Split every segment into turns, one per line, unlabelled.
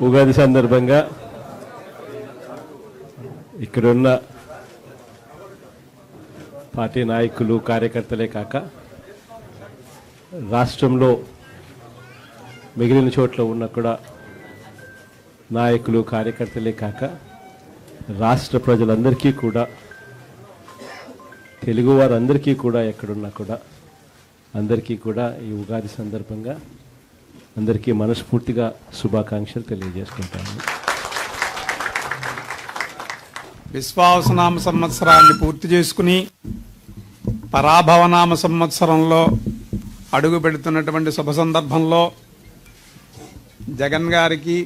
ఉగాది సందర్భంగా ఇక్కడున్న పార్టీ నాయకులు కార్యకర్తలే కాక రాష్ట్రంలో మిగిలిన చోట్ల ఉన్న కూడా నాయకులు కార్యకర్తలే కాక రాష్ట్ర ప్రజలందరికీ కూడా తెలుగు వారందరికీ కూడా ఎక్కడున్నా కూడా అందరికీ కూడా ఈ ఉగాది సందర్భంగా అందరికీ మనస్ఫూర్తిగా శుభాకాంక్షలు తెలియజేసుకుంటాను.
విశ్వావసనామ సంవత్సరాన్ని పూర్తి చేసుకుని పరాభవనామ సంవత్సరంలో అడుగు పెడుతున్నటువంటి శుభ సందర్భంలో జగన్ గారికి,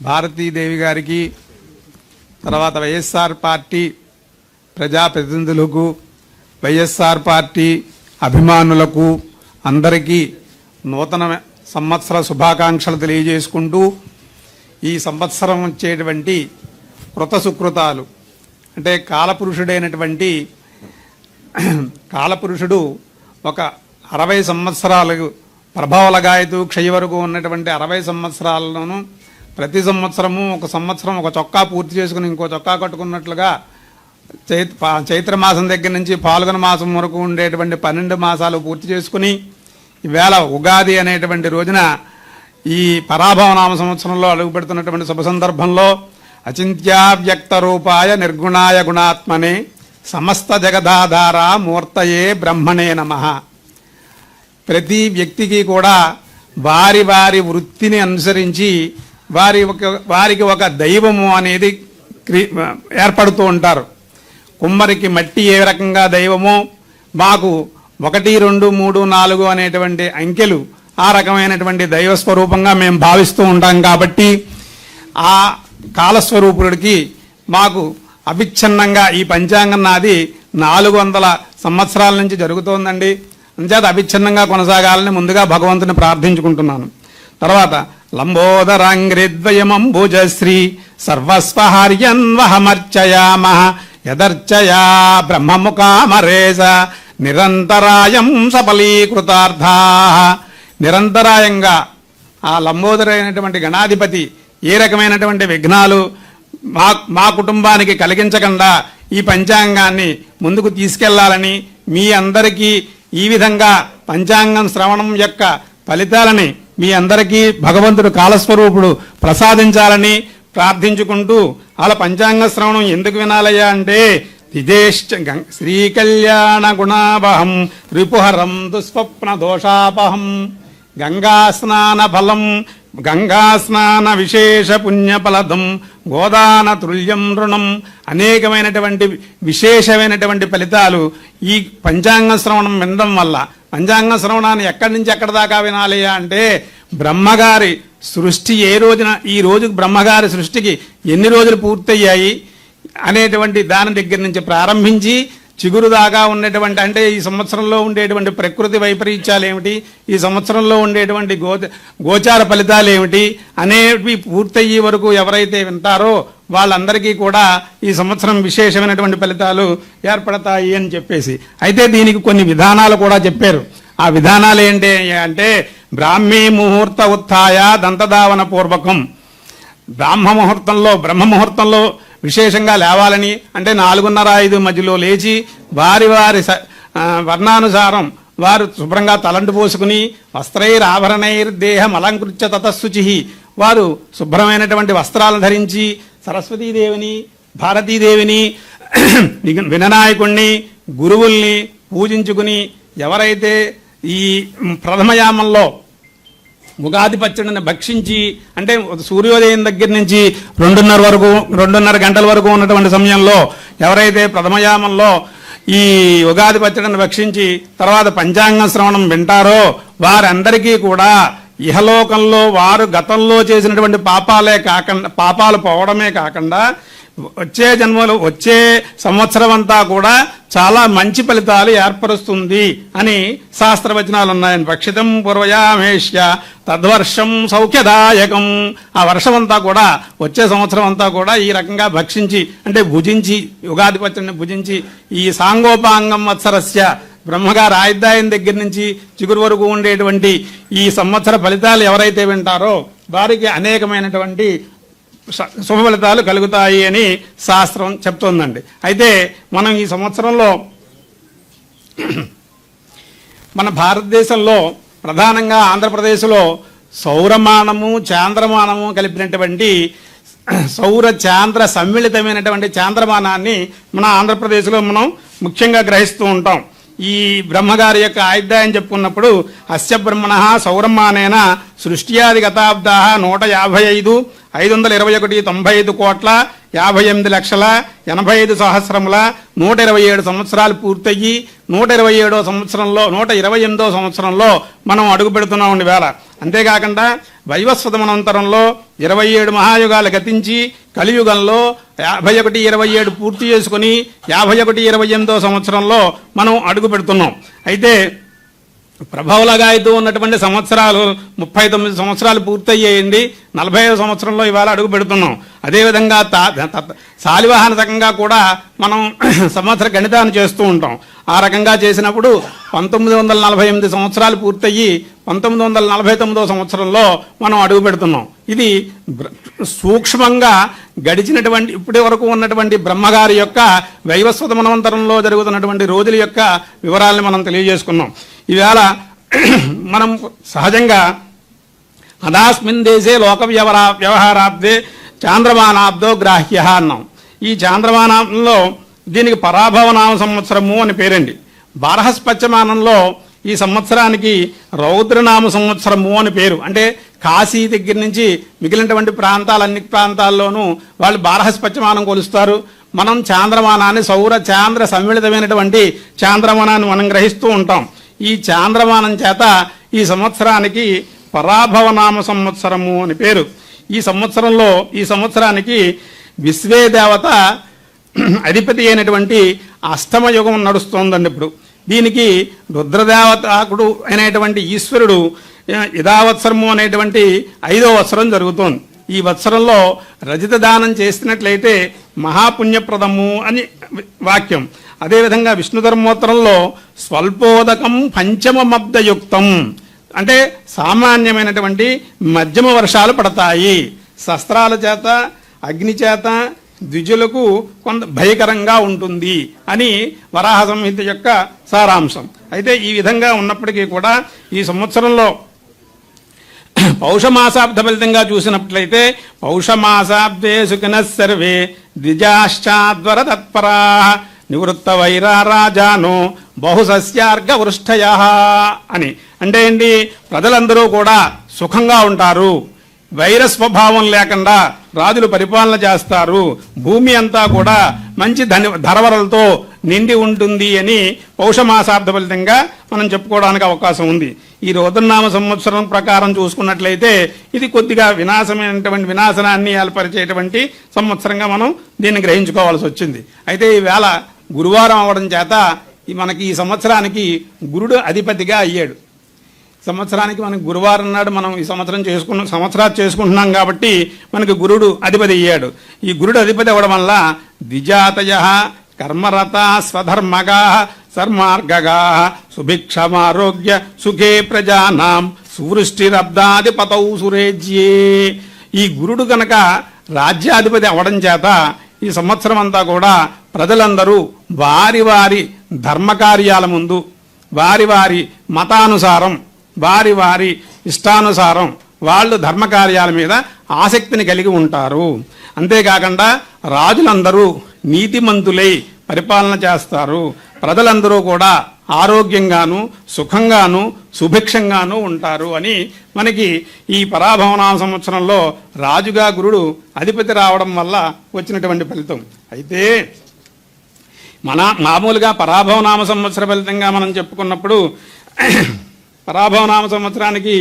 భారతీదేవి గారికి, తర్వాత వైఎస్ఆర్ పార్టీ ప్రజాప్రతినిధులకు, వైఎస్ఆర్ పార్టీ అభిమానులకు అందరికీ నూతన సంవత్సర శుభాకాంక్షలు తెలియజేసుకుంటూ ఈ సంవత్సరం వచ్చేటువంటి కృత సుకృతాలు అంటే కాలపురుషుడు ఒక 60 సంవత్సరాలు ప్రభావల గాయతు క్షయ వరకు ఉన్నటువంటి 60 సంవత్సరాలను ప్రతి సంవత్సరము ఒక సంవత్సరం ఒక చొక్కా పూర్తి చేసుకుని ఇంకో చొక్కా కట్టుకున్నట్లుగా చైత్ర మాసం దగ్గర నుంచి ఫాల్గుణ మాసం వరకు ఉండేటువంటి 12 మాసాలు పూర్తి చేసుకుని ఈవేళ ఉగాది అనేటువంటి రోజున ఈ పరాభవనామ సంవత్సరంలో అడుగు పెడుతున్నటువంటి శుభ సందర్భంలో అచింత్యావ్యక్త రూపాయ నిర్గుణాయ గుణాత్మనే సమస్త జగదాధార మూర్తయే బ్రహ్మణే నమః. ప్రతి వ్యక్తికి కూడా వారి వారి వృత్తిని అనుసరించి వారికి ఒక దైవము అనేది ఏర్పడుతూ ఉంటారు. కుమ్మరికి మట్టి ఏ రకంగా దైవమో మాకు 1, 2, 3, 4 అనేటువంటి అంకెలు ఆ రకమైనటువంటి దైవ స్వరూపంగా మేము భావిస్తూ ఉంటాం. కాబట్టి ఆ కాలస్వరూపుడికి మాకు అవిచ్ఛిన్నంగా ఈ పంచాంగం నాది 400 సంవత్సరాల నుంచి జరుగుతోందండి. అంచేత అవిచ్ఛిన్నంగా కొనసాగాలని ముందుగా భగవంతుని ప్రార్థించుకుంటున్నాను. తర్వాత లంబోదరాంగ్రిద్వయమంబుజశ్రీ సర్వస్వహార్యన్వహమర్చయామ యదర్చయా బ్రహ్మముఖామరేజ నిరంతరాయం సఫలీకృతార్థా. నిరంతరాయంగా ఆ లంబోదరైనటువంటి గణాధిపతి ఏ రకమైనటువంటి విఘ్నాలు మా కుటుంబానికి కలిగించకుండా ఈ పంచాంగాన్ని ముందుకు తీసుకెళ్లాలని, మీ అందరికీ ఈ విధంగా పంచాంగం శ్రవణం యొక్క ఫలితాలని మీ అందరికీ భగవంతుడు కాలస్వరూపుడు ప్రసాదించాలని ప్రార్థించుకుంటూ అలా పంచాంగ శ్రవణం ఎందుకు వినాలయ్యా అంటే విదేశ శ్రీకళ్యాణ గుణావహం రిపుహరం దుస్వప్న దోషాపహం గంగాస్నాన ఫలం గంగాస్నాన విశేష పుణ్యఫలదం గోదాన తుల్యం రుణం. అనేకమైనటువంటి విశేషమైనటువంటి ఫలితాలు ఈ పంచాంగ శ్రవణం వినడం వల్ల. పంచాంగ శ్రవణాన్ని ఎక్కడి నుంచి ఎక్కడి దాకా వినాలి అంటే బ్రహ్మగారి సృష్టి ఏ రోజున, ఈ రోజు బ్రహ్మగారి సృష్టికి ఎన్ని రోజులు పూర్తయ్యాయి అనేటువంటి దాని దగ్గర నుంచి ప్రారంభించి చిగురు దాకా ఉన్నటువంటి అంటే ఈ సంవత్సరంలో ఉండేటువంటి ప్రకృతి వైపరీత్యాలు ఏమిటి, ఈ సంవత్సరంలో ఉండేటువంటి గోచార ఫలితాలు ఏమిటి అనేవి పూర్తయ్యే వరకు ఎవరైతే వింటారో వాళ్ళందరికీ కూడా ఈ సంవత్సరం విశేషమైనటువంటి ఫలితాలు ఏర్పడతాయి అని చెప్పేసి. అయితే దీనికి కొన్ని విధానాలు కూడా చెప్పారు. ఆ విధానాలు ఏంటి అంటే బ్రాహ్మీ ముహూర్త ఉత్థాయ దంతధావన పూర్వకం. బ్రహ్మ ముహూర్తంలో విశేషంగా లేవాలని అంటే 4:30-5 మధ్యలో లేచి వారి వర్ణానుసారం వారు శుభ్రంగా తలంటు పోసుకుని వస్త్రైరాభరణైర్దేహం అలంకృత్య తతశుచి వారు శుభ్రమైనటువంటి వస్త్రాలను ధరించి సరస్వతీదేవిని, భారతీదేవిని, వినాయకుణ్ణి, గురువుల్ని పూజించుకుని ఎవరైతే ఈ ప్రథమయామంలో ఉగాది పచ్చడిని భక్షించి అంటే సూర్యోదయం దగ్గర నుంచి 2:30 గంటల వరకు ఉన్నటువంటి సమయంలో ఎవరైతే ప్రథమయామంలో ఈ ఉగాది పచ్చడిని భక్షించి తర్వాత పంచాంగ శ్రవణం వింటారో వారందరికీ కూడా ఇహలోకంలో వారు గతంలో చేసినటువంటి పాపాలు పోవడమే కాకుండా వచ్చే జన్మలు వచ్చే సంవత్సరం అంతా కూడా చాలా మంచి ఫలితాలు ఏర్పరుస్తుంది అని శాస్త్రవచనాలు ఉన్నాయని. భక్షితం పూర్వయామేష్య తద్వర్షం సౌఖ్యదాయకం. ఆ వర్షం అంతా కూడా వచ్చే సంవత్సరం అంతా కూడా ఈ రకంగా భక్షించి అంటే భుజించి ఉగాది పచ్చడిని భుజించి ఈ సాంగోపాంగం వత్సరస్య బ్రహ్మగారు ఆయుర్దాయం దగ్గర నుంచి చిగురు వరకు ఉండేటువంటి ఈ సంవత్సర ఫలితాలు ఎవరైతే వింటారో వారికి అనేకమైనటువంటి శుభ ఫలితాలు కలుగుతాయి అని శాస్త్రం చెప్తోందండి. అయితే మనం ఈ సంవత్సరంలో మన భారతదేశంలో ప్రధానంగా ఆంధ్రప్రదేశ్లో సౌరమానము చాంద్రమానము కలిపినటువంటి సౌర చాంద్ర సమ్మిళితమైనటువంటి చాంద్రమానాన్ని మన ఆంధ్రప్రదేశ్లో మనం ముఖ్యంగా గ్రహిస్తూ ఉంటాం. ఈ బ్రహ్మగారి యొక్క ఆయుర్దాయం చెప్పుకున్నప్పుడు అస్య బ్రహ్మణ సౌరమానేన సృష్ట్యాది గతాబ్దా 155 521 95 కోట్ల 58,85,000 127 సంవత్సరాలు పూర్తయ్యి 127వ సంవత్సరంలో 128వ సంవత్సరంలో మనం అడుగు పెడుతున్నాం వేళ. అంతేకాకుండా వైవస్వతమనంతరంలో 27 మహాయుగాలు గతించి కలియుగంలో 51-27 పూర్తి చేసుకుని 51-28వ సంవత్సరంలో మనం అడుగు పెడుతున్నాం. అయితే ప్రభావలగాయతూ ఉన్నటువంటి సంవత్సరాలు 39 సంవత్సరాలు పూర్తయ్యేయండి. 40వ సంవత్సరంలో ఇవాళ అడుగు పెడుతున్నాం. అదేవిధంగా శాలివాహన రకంగా కూడా మనం సంవత్సర గణితాన్ని చేస్తూ ఉంటాం. ఆ రకంగా చేసినప్పుడు 1948 సంవత్సరాలు పూర్తయ్యి 1949వ సంవత్సరంలో మనం అడుగు పెడుతున్నాం. ఇది సూక్ష్మంగా గడిచినటువంటి ఇప్పటి వరకు ఉన్నటువంటి బ్రహ్మగారి యొక్క వైవస్వత మన్వంతరంలో జరుగుతున్నటువంటి రోజుల యొక్క వివరాలను మనం తెలియజేసుకున్నాం. ఈవేళ మనం సహజంగా అదాస్మిన్ దేశే లోక వ్యవహారాబ్దే చాంద్రమానాబ్దో గ్రాహ్య అన్నాం. ఈ చాంద్రమానంలో దీనికి పరాభవనామ సంవత్సరము అని పేరండి. బారహస్పత్యమానంలో ఈ సంవత్సరానికి రౌద్రనామ సంవత్సరము అని పేరు. అంటే కాశీ దగ్గర నుంచి మిగిలినటువంటి అన్ని ప్రాంతాల్లోనూ వాళ్ళు బారహస్పత్యమానం కొలుస్తారు. మనం చాంద్రమానాన్ని సౌర చాంద్ర సమ్మిళితమైనటువంటి చాంద్రమానాన్ని మనం గ్రహిస్తూ ఉంటాం. ఈ చాంద్రమానం చేత ఈ సంవత్సరానికి పరాభవనామ సంవత్సరము అని పేరు. ఈ సంవత్సరానికి విశ్వే దేవత అధిపతి అయినటువంటి అష్టమయుగం నడుస్తోందండి. ఇప్పుడు దీనికి రుద్రదేవతాకుడు అయినటువంటి ఈశ్వరుడు ఇదావత్సరము అనేటువంటి 5వ వత్సరం జరుగుతోంది. ఈ వత్సరంలో రజిత దానం చేసినట్లయితే మహాపుణ్యప్రదము అని వాక్యం. అదేవిధంగా విష్ణు ధర్మోత్తరంలో స్వల్పోదకం పంచమమబ్దయుక్తం అంటే సామాన్యమైనటువంటి మధ్యమ వర్షాలు పడతాయి. శస్త్రాల చేత అగ్ని చేత ద్విజులకు కొంత భయకరంగా ఉంటుంది అని వరాహ సంహిత యొక్క సారాంశం. అయితే ఈ విధంగా ఉన్నప్పటికీ కూడా ఈ సంవత్సరంలో పౌషమాసాబ్ద ఫలితంగా చూసినట్లయితే పౌషమాసాబ్దే సుఖిన సర్వే ద్విజాశ్చాద్వర తత్పరా నివృత్త వైరా రాజాను బహుసస్యార్ఘ వృష్టయ అని. అంటే ఏంటి, ప్రజలందరూ కూడా సుఖంగా ఉంటారు, వైర స్వభావం లేకుండా రాజులు పరిపాలన చేస్తారు, భూమి అంతా కూడా మంచి ధరవరలతో నిండి ఉంటుంది అని పౌషమాసాబ్ద ఫలితంగా మనం చెప్పుకోవడానికి అవకాశం ఉంది. ఈ రోదనామ సంవత్సరం ప్రకారం చూసుకున్నట్లయితే ఇది కొద్దిగా వినాశనాన్ని ఏర్పరిచేటువంటి సంవత్సరంగా మనం దీన్ని గ్రహించుకోవాల్సి వచ్చింది. అయితే ఈవేళ గురువారం అవడం చేత మనకి ఈ సంవత్సరానికి గురుడు అధిపతిగా అయ్యాడు. సంవత్సరానికి మనకి గురువారం నాడు మనం ఈ సంవత్సరాలు చేసుకుంటున్నాం కాబట్టి మనకి గురుడు అధిపతి అయ్యాడు. ఈ గురుడు అధిపతి అవ్వడం వల్ల ద్విజాతయ కర్మరత స్వధర్మగా సర్మార్గగా సుభిక్షమారోగ్య సుఖే ప్రజానాం సువృష్టిరబ్దాధిపతౌ సురేజ్యే. ఈ గురుడు కనుక రాజ్యాధిపతి అవడం చేత ఈ సంవత్సరం అంతా కూడా ప్రజలందరూ వారి వారి ధర్మకార్యాల ముందు వారి వారి మతానుసారం వారి వారి ఇష్టానుసారం వాళ్ళు ధర్మకార్యాల మీద ఆసక్తిని కలిగి ఉంటారు. అంతేకాకుండా రాజులందరూ నీతిమంతులై పరిపాలన చేస్తారు. ప్రజలందరూ కూడా ఆరోగ్యంగాను సుఖంగాను సుభిక్షంగాను ఉంటారు అని మనకి ఈ పరాభవనామ సంవత్సరంలో రాజుగా గురుడు అధిపతి రావడం వల్ల వచ్చినటువంటి ఫలితం. అయితే మామూలుగా పరాభవనామ సంవత్సర ఫలితంగా మనం చెప్పుకున్నప్పుడు పరాభవనామ సంవత్సరానికి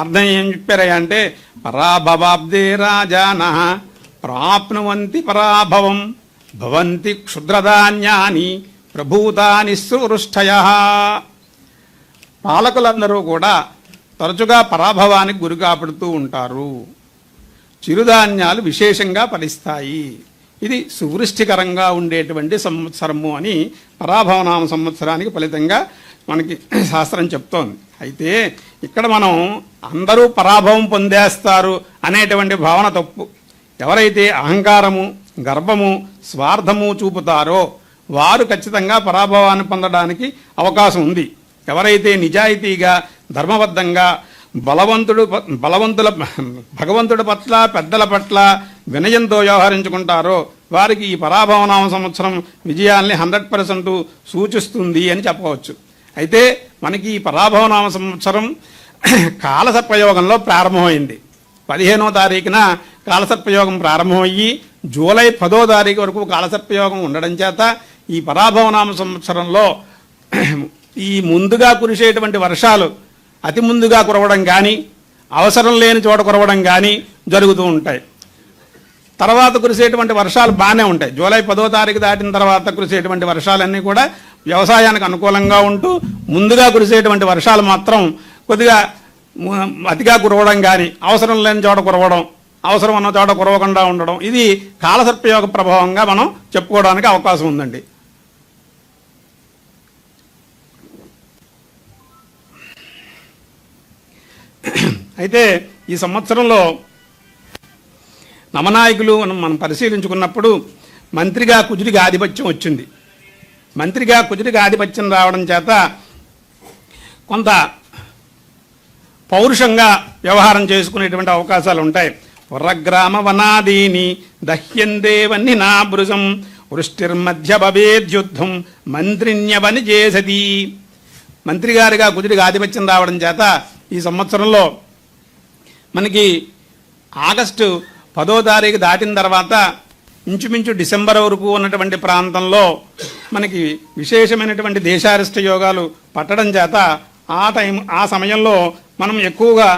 అర్థం ఏం చెప్పారయ్యా అంటే పరాభవాబ్దే రాజాన ప్రాప్నువంతి పరాభవం భవంతి క్షుద్రధాన్యాని ప్రభూతాని సువృష్టయ. పాలకులందరూ కూడా తరచుగా పరాభవానికి గురి కాబడుతూ ఉంటారు. చిరుధాన్యాలు విశేషంగా ఫలిస్తాయి. ఇది సువృష్టికరంగా ఉండేటువంటి సంవత్సరము అని పరాభవనామ సంవత్సరానికి ఫలితంగా మనకి శాస్త్రం చెప్తోంది. అయితే ఇక్కడ మనం అందరూ పరాభవం పొందేస్తారు అనేటువంటి భావన తప్పు. ఎవరైతే అహంకారము, గర్వము, స్వార్థము చూపుతారో వారు ఖచ్చితంగా పరాభవాన్ని పొందడానికి అవకాశం ఉంది. ఎవరైతే నిజాయితీగా, ధర్మబద్ధంగా, భగవంతుడి పట్ల, పెద్దల పట్ల వినయంతో వ్యవహరించుకుంటారో వారికి ఈ పరాభవనామ సంవత్సరం విజయాల్ని 100% సూచిస్తుంది అని చెప్పవచ్చు. అయితే మనకి ఈ పరాభవనామ సంవత్సరం కాలసర్పయోగంలో ప్రారంభమైంది. 15వ తారీఖున కాలసర్పయోగం ప్రారంభమయ్యి జూలై 10వ తారీఖు వరకు కాలసర్పయోగం ఉండడం చేత ఈ పరాభవనామ సంవత్సరంలో ఈ ముందుగా కురిసేటువంటి వర్షాలు అతి ముందుగా కురవడం కానీ, అవసరం లేని చోట కురవడం కానీ జరుగుతూ ఉంటాయి. తర్వాత కురిసేటువంటి వర్షాలు బాగానే ఉంటాయి. జూలై 10వ తారీఖు దాటిన తర్వాత కురిసేటువంటి వర్షాలన్నీ కూడా వ్యవసాయానికి అనుకూలంగా ఉంటూ, ముందుగా కురిసేటువంటి వర్షాలు మాత్రం కొద్దిగా అతిగా కురవడం కానీ, అవసరం లేని చోట కురవడం, అవసరం ఉన్న చోట కురవకుండా ఉండడం, ఇది కాలసర్పయోగ ప్రభావంగా మనం చెప్పుకోవడానికి అవకాశం ఉందండి. అయితే ఈ సంవత్సరంలో నవనాయకులు మనం పరిశీలించుకున్నప్పుడు మంత్రిగా కుజుడికి ఆధిపత్యం వచ్చింది. మంత్రిగా కుజుడికి ఆధిపత్యం రావడం చేత కొంత పౌరుషంగా వ్యవహారం చేసుకునేటువంటి అవకాశాలు ఉంటాయి. వరగ్రామ వనాదీని దహ్యందేవన్ని నా భృజం వృష్టిర్మధ్య భవేద్యుద్ధం మంత్రిణ్యవని చేసది. మంత్రి గారిగా కుజుడికి ఆధిపత్యం రావడం చేత ఈ సంవత్సరంలో మనకి ఆగస్టు 10వ తారీఖు దాటిన తర్వాత ఇంచుమించు డిసెంబర్ వరకు ఉన్నటువంటి ప్రాంతంలో మనకి విశేషమైనటువంటి దేశారిష్ట యోగాలు పట్టడం చేత ఆ సమయంలో మనం ఎక్కువగా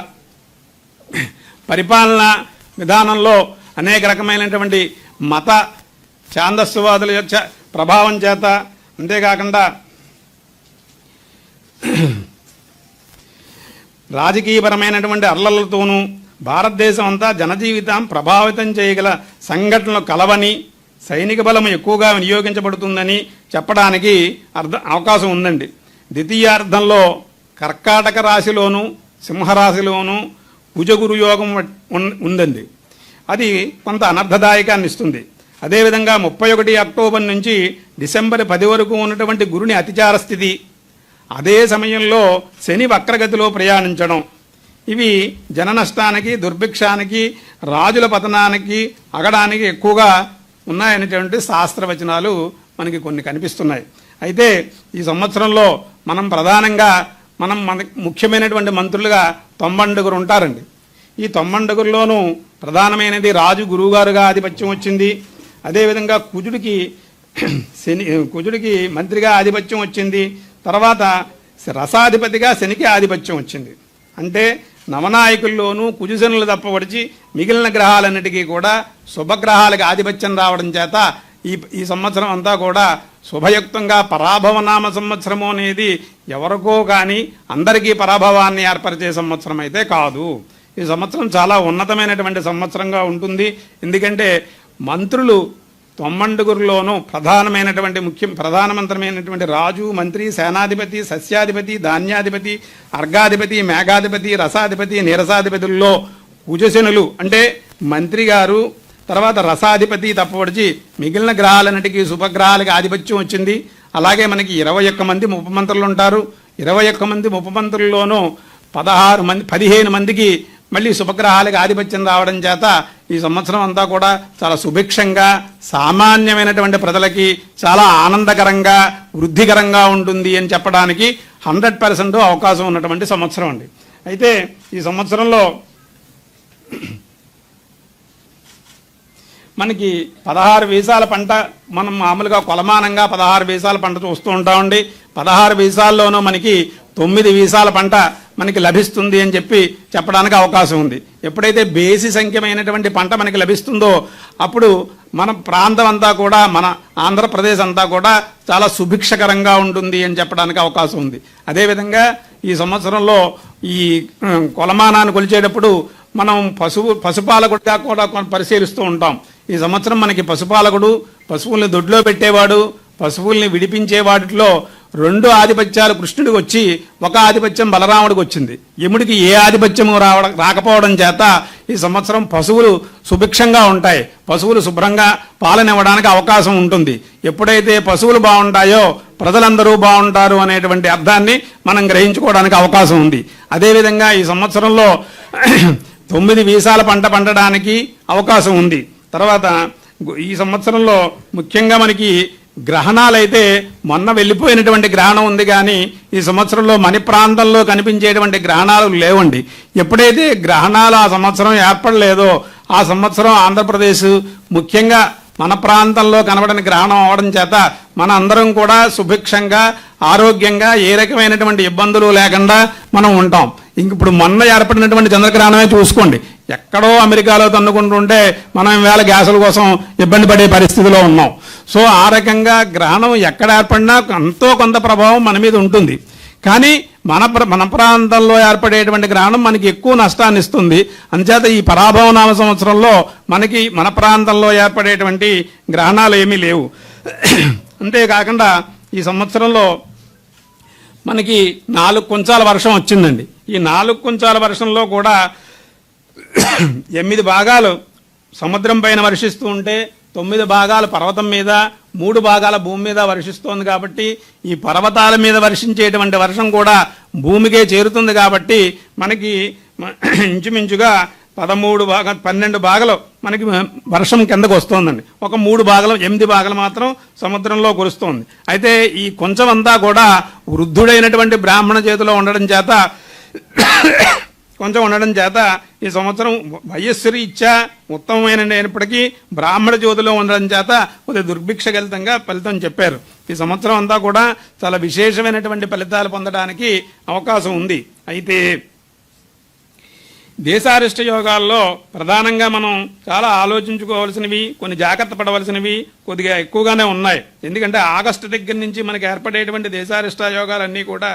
పరిపాలన విధానంలో అనేక రకమైనటువంటి మత ఛాందస్సువాదుల యొక్క ప్రభావం చేత, అంతేకాకుండా రాజకీయపరమైనటువంటి అర్లలతోనూ భారతదేశం అంతా జనజీవితం ప్రభావితం చేయగల సంఘటనలు కలవని, సైనిక బలం ఎక్కువగా వినియోగించబడుతుందని చెప్పడానికి అవకాశం ఉందండి. ద్వితీయార్థంలో కర్కాటక రాశిలోను, సింహరాశిలోను కుజగురు యోగం ఉందండి. అది కొంత అనర్థదాయకాన్ని ఇస్తుంది. అదేవిధంగా 31 అక్టోబర్ నుంచి డిసెంబర్ 10 వరకు ఉన్నటువంటి గురుని అతిచార స్థితి, అదే సమయంలో శని వక్రగతిలో ప్రయాణించడం, ఇవి జన నష్టానికి, దుర్భిక్షానికి, రాజుల పతనానికి, అగడానికి ఎక్కువగా ఉన్నాయనేటువంటి శాస్త్రవచనాలు మనకి కొన్ని కనిపిస్తున్నాయి. అయితే ఈ సంవత్సరంలో మనం ప్రధానంగా మనకి ముఖ్యమైనటువంటి మంత్రులుగా 90 ఉంటారండి. ఈ 90లోనూ ప్రధానమైనది రాజు గురువుగారుగా ఆధిపత్యం వచ్చింది. అదేవిధంగా కుజుడికి మంత్రిగా ఆధిపత్యం వచ్చింది. తర్వాత రసాధిపతిగా శనికి ఆధిపత్యం వచ్చింది. అంటే నవనాయకుల్లోనూ కుజశనులు తప్పవడిచి మిగిలిన గ్రహాలన్నిటికీ కూడా శుభగ్రహాలకు ఆధిపత్యం రావడం చేత ఈ సంవత్సరం అంతా కూడా శుభయుక్తంగా పరాభవనామ సంవత్సరము అనేది ఎవరికో కానీ అందరికీ పరాభవాన్ని ఏర్పరిచే సంవత్సరం అయితే కాదు. ఈ సంవత్సరం చాలా ఉన్నతమైనటువంటి సంవత్సరంగా ఉంటుంది. ఎందుకంటే మంత్రులు 90లోనూ ప్రధానమంత్రమైనటువంటి రాజు, మంత్రి, సేనాధిపతి, సస్యాధిపతి, ధాన్యాధిపతి, అర్ఘాధిపతి, మేఘాధిపతి, రసాధిపతి, నీరసాధిపతుల్లో కుజశనులు అంటే మంత్రి గారు, తర్వాత రసాధిపతి తప్పవడిచి మిగిలిన గ్రహాలన్నిటికీ శుభగ్రహాలకి ఆధిపత్యం వచ్చింది. అలాగే మనకి 21 మంది ఉపమంత్రులు ఉంటారు. 21 మంది ఉపమంత్రుల్లోనూ 15 మందికి మళ్ళీ శుభగ్రహాలకు ఆధిపత్యం రావడం చేత ఈ సంవత్సరం అంతా కూడా చాలా సుభిక్షంగా, సామాన్యమైనటువంటి ప్రజలకి చాలా ఆనందకరంగా, వృద్ధికరంగా ఉంటుంది అని చెప్పడానికి 100% అవకాశం ఉన్నటువంటి సంవత్సరం అండి. అయితే ఈ సంవత్సరంలో మనకి 16 వీసాల పంట, మనం మామూలుగా కొలమానంగా 16 వీసాల పంట చూస్తూ ఉంటామండి. 16 వీసాల్లోనూ మనకి 9 వీసాల పంట మనకి లభిస్తుంది అని చెప్పడానికి అవకాశం ఉంది. ఎప్పుడైతే బేసి సంఖ్యమైనటువంటి పంట మనకి లభిస్తుందో అప్పుడు మన ప్రాంతం అంతా కూడా, మన ఆంధ్రప్రదేశ్ అంతా కూడా చాలా సుభిక్షకరంగా ఉంటుంది అని చెప్పడానికి అవకాశం ఉంది. అదేవిధంగా ఈ సంవత్సరంలో ఈ కొలమానాన్ని కొలిచేటప్పుడు మనం పశుపాలకుడిగా కూడా పరిశీలిస్తూ ఉంటాం. ఈ సంవత్సరం మనకి పశుపాలకుడు, పశువుల్ని దొడ్లో పెట్టేవాడు, పశువుల్ని విడిపించే వాటిలో రెండు ఆధిపత్యాలు కృష్ణుడికి వచ్చి ఒక ఆధిపత్యం బలరాముడికి వచ్చింది. యముడికి ఏ ఆధిపత్యము రాకపోవడం చేత ఈ సంవత్సరం పశువులు సుభిక్షంగా ఉంటాయి, పశువులు శుభ్రంగా పాలనివ్వడానికి అవకాశం ఉంటుంది. ఎప్పుడైతే పశువులు బాగుంటాయో ప్రజలందరూ బాగుంటారు అనేటువంటి అర్థాన్ని మనం గ్రహించుకోవడానికి అవకాశం ఉంది. అదేవిధంగా ఈ సంవత్సరంలో 9 వీసాల పంట పండడానికి అవకాశం ఉంది. తర్వాత ఈ సంవత్సరంలో ముఖ్యంగా మనకి గ్రహణాలైతే మొన్న వెళ్ళిపోయినటువంటి గ్రహణం ఉంది, కానీ ఈ సంవత్సరంలో మన ప్రాంతంలో కనిపించేటువంటి గ్రహణాలు లేవండి. ఎప్పుడైతే గ్రహణాలు ఆ సంవత్సరం ఏర్పడలేదో ఆ సంవత్సరం ఆంధ్రప్రదేశ్ ముఖ్యంగా మన ప్రాంతంలో కనబడని గ్రహణం అవడం చేత మన అందరం కూడా సుభిక్షంగా ఆరోగ్యంగా ఏ రకమైనటువంటి ఇబ్బందులు లేకుండా మనం ఉంటాం. ఇంక ఇప్పుడు మొన్న ఏర్పడినటువంటి చంద్రగ్రహణమే చూసుకోండి, ఎక్కడో అమెరికాలో తన్నుకుంటుంటే మనం వేళ గ్యాసుల కోసం ఇబ్బంది పడే పరిస్థితిలో ఉన్నాం. సో ఆ రకంగా గ్రహణం ఎక్కడ ఏర్పడినా ఎంతో కొంత ప్రభావం మన మీద ఉంటుంది. కానీ మన ప్రాంతంలో ఏర్పడేటువంటి గ్రహణం మనకి ఎక్కువ నష్టాన్ని ఇస్తుంది. అంచేత ఈ పరాభవనామ సంవత్సరంలో మనకి మన ప్రాంతంలో ఏర్పడేటువంటి గ్రహణాలు ఏమీ లేవు. అంతేకాకుండా ఈ సంవత్సరంలో మనకి 4 కుంచాల వర్షం వచ్చిందండి. ఈ 4 కుంచాల వర్షంలో కూడా 8 భాగాలు సముద్రం పైన వర్షిస్తూ ఉంటే 9 భాగాలు పర్వతం మీద 3 భాగాల భూమి మీద వర్షిస్తోంది. కాబట్టి ఈ పర్వతాల మీద వర్షించేటువంటి వర్షం కూడా భూమికే చేరుతుంది. కాబట్టి మనకి ఇంచుమించుగా 12 భాగాలు మనకి వర్షం కిందకు వస్తోందండి. ఒక 3 భాగాలు 8 భాగాలు మాత్రం సముద్రంలో కురుస్తోంది. అయితే ఈ కొంచెం అంతా కూడా వృద్ధుడైనటువంటి బ్రాహ్మణ చేతిలో ఉండడం చేత ఈ సంవత్సరం వయస్సు రీత్యా ఉత్తమమైనప్పటికీ బ్రాహ్మణ జ్యోతిలో ఉండడం చేత కొద్దిగా దుర్భిక్షగలితంగా ఫలితం చెప్పారు. ఈ సంవత్సరం అంతా కూడా చాలా విశేషమైనటువంటి ఫలితాలు పొందడానికి అవకాశం ఉంది. అయితే దేశారిష్ట యోగాల్లో ప్రధానంగా మనం చాలా ఆలోచించుకోవాల్సినవి, కొన్ని జాగ్రత్త పడవలసినవి కొద్దిగా ఎక్కువగానే ఉన్నాయి. ఎందుకంటే ఆగస్టు దగ్గర నుంచి మనకి ఏర్పడేటువంటి దేశారిష్ట యోగాలన్నీ కూడా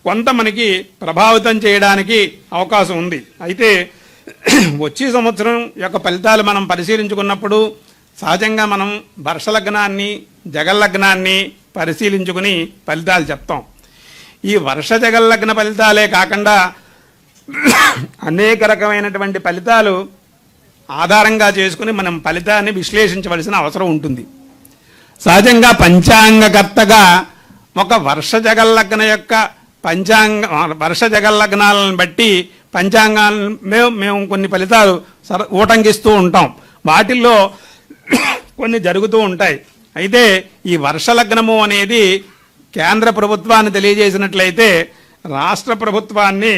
కొంత మనకి ప్రభావితం చేయడానికి అవకాశం ఉంది. అయితే వచ్చే సంవత్సరం యొక్క ఫలితాలు మనం పరిశీలించుకున్నప్పుడు సహజంగా మనం వర్షలగ్నాన్ని జగల్లగ్నాన్ని పరిశీలించుకుని ఫలితాలు చెప్తాం. ఈ వర్ష జగల్లగ్న ఫలితాలే కాకుండా అనేక రకమైనటువంటి ఫలితాలు ఆధారంగా చేసుకుని మనం ఫలితాన్ని విశ్లేషించవలసిన అవసరం ఉంటుంది. సహజంగా పంచాంగకర్తగా ఒక వర్ష జగల్లగ్న యొక్క వర్ష జగల్లగ్నాలను బట్టి పంచాంగాలను మేము కొన్ని ఫలితాలు ఊటంకిస్తూ ఉంటాం. వాటిల్లో కొన్ని జరుగుతూ ఉంటాయి. అయితే ఈ వర్షలగ్నము అనేది కేంద్ర ప్రభుత్వాన్ని తెలియజేసినట్లయితే రాష్ట్ర ప్రభుత్వాన్ని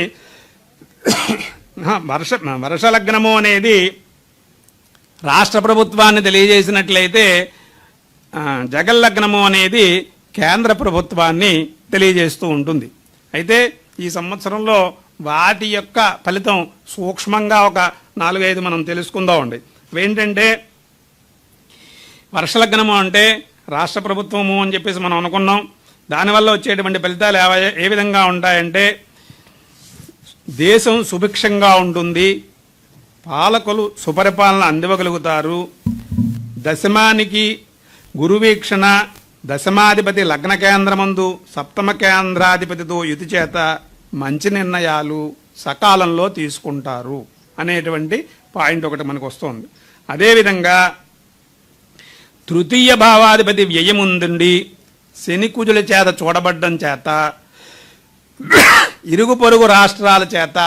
వర్షలగ్నము అనేది రాష్ట్ర ప్రభుత్వాన్ని తెలియజేసినట్లయితే జగల్లగ్నము అనేది కేంద్ర ప్రభుత్వాన్ని తెలియజేస్తూ ఉంటుంది. అయితే ఈ సంవత్సరంలో వాటి యొక్క ఫలితం సూక్ష్మంగా ఒక 4-5 మనం తెలుసుకుందామండి. ఏంటంటే వర్షలగ్నము అంటే రాష్ట్ర ప్రభుత్వము అని చెప్పేసి మనం అనుకున్నాం. దానివల్ల వచ్చేటువంటి ఫలితాలు ఏ విధంగా ఉంటాయంటే దేశం సుభిక్షంగా ఉంటుంది, పాలకులు సుపరిపాలన అందివ్వగలుగుతారు, దశమానికి గురువీక్షణ, దశమాధిపతి లగ్న కేంద్రమందు సప్తమ కేంద్రాధిపతితో యుతి చేత మంచి నిర్ణయాలు సకాలంలో తీసుకుంటారు అనేటువంటి పాయింట్ ఒకటి మనకు వస్తుంది. అదేవిధంగా తృతీయ భావాధిపతి వ్యయముందుండి శని కుజుల చేత చూడబడ్డం చేత ఇరుగు పొరుగు రాష్ట్రాల చేత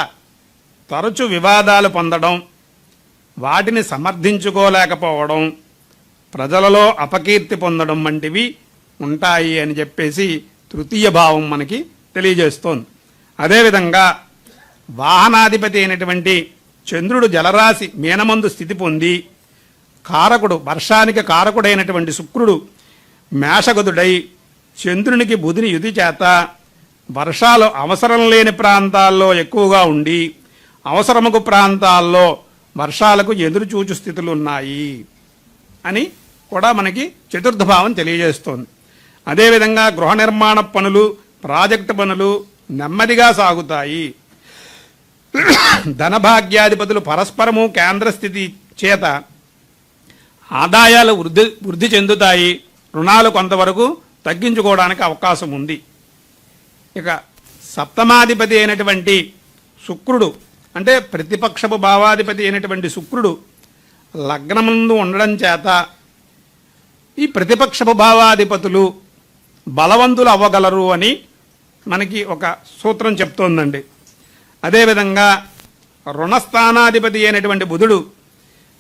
తరచు వివాదాలు పొందడం, వాటిని సమర్థించుకోలేకపోవడం, ప్రజలలో అపకీర్తి పొందడం వంటివి ఉంటాయి అని చెప్పేసి తృతీయ భావం మనకి తెలియజేస్తోంది. అదేవిధంగా వాహనాధిపతి అయినటువంటి చంద్రుడు జలరాశి మీనమందు స్థితి పొంది కారకుడు వర్షానికి కారకుడైనటువంటి శుక్రుడు మేషగదుడై చంద్రునికి బుధిని యుతి చేత వర్షాలు అవసరం లేని ప్రాంతాల్లో ఎక్కువగా ఉండి అవసరముకు ప్రాంతాల్లో వర్షాలకు ఎదురుచూచు స్థితులు ఉన్నాయి అని కూడా మనకి చతుర్థ భావం తెలియజేస్తోంది. అదేవిధంగా గృహ నిర్మాణ పనులు, ప్రాజెక్టు పనులు నెమ్మదిగా సాగుతాయి. ధనభాగ్యాధిపతులు పరస్పరము కేంద్ర స్థితి చేత ఆదాయాలు వృద్ధి చెందుతాయి, రుణాలు కొంతవరకు తగ్గించుకోవడానికి అవకాశం ఉంది. ఇక సప్తమాధిపతి అయినటువంటి శుక్రుడు, అంటే ప్రతిపక్షపు భావాధిపతి అయినటువంటి శుక్రుడు లగ్నమందు ఉండడం చేత ఈ ప్రతిపక్షపు భావాధిపతులు బలవంతులు అవ్వగలరు అని మనకి ఒక సూత్రం చెప్తోందండి. అదేవిధంగా రుణస్థానాధిపతి అయినటువంటి బుధుడు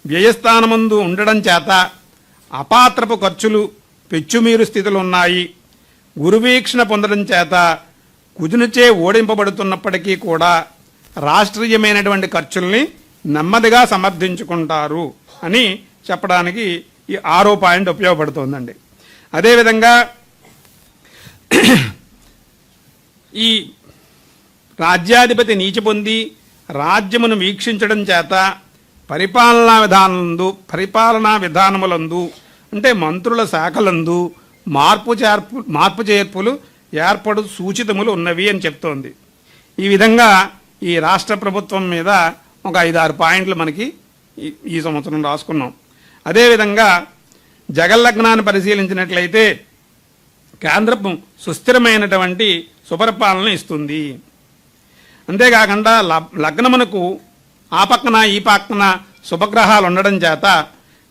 వ్యయస్థానమందు ఉండడం చేత అపాత్రపు ఖర్చులు పెచ్చుమీరు స్థితులు ఉన్నాయి. గురువీక్షణ పొందడం చేత కుజునిచే ఓడింపబడుతున్నప్పటికీ కూడా రాష్ట్రీయమైనటువంటి ఖర్చుల్ని నెమ్మదిగా సమర్థించుకుంటారు అని చెప్పడానికి ఈ 6వ పాయింట్ ఉపయోగపడుతోందండి. అదేవిధంగా ఈ రాజ్యాధిపతి నీచ పొంది రాజ్యమును వీక్షించడం చేత పరిపాలనా విధానములందు అంటే మంత్రుల శాఖలందు మార్పు చేర్పులు ఏర్పడు సూచితములు ఉన్నవి అని చెప్తోంది. ఈ విధంగా ఈ రాష్ట్ర ప్రభుత్వం మీద ఒక 5-6 పాయింట్లు మనకి ఈ సంవత్సరం రాసుకున్నాం. అదేవిధంగా జగల్లగ్నాన్ని పరిశీలించినట్లయితే కేంద్రం సుస్థిరమైనటువంటి సుపరిపాలన ఇస్తుంది. అంతేకాకుండా లగ్నమునకు ఆ పక్కన ఈ పక్కన శుభగ్రహాలు ఉండడం చేత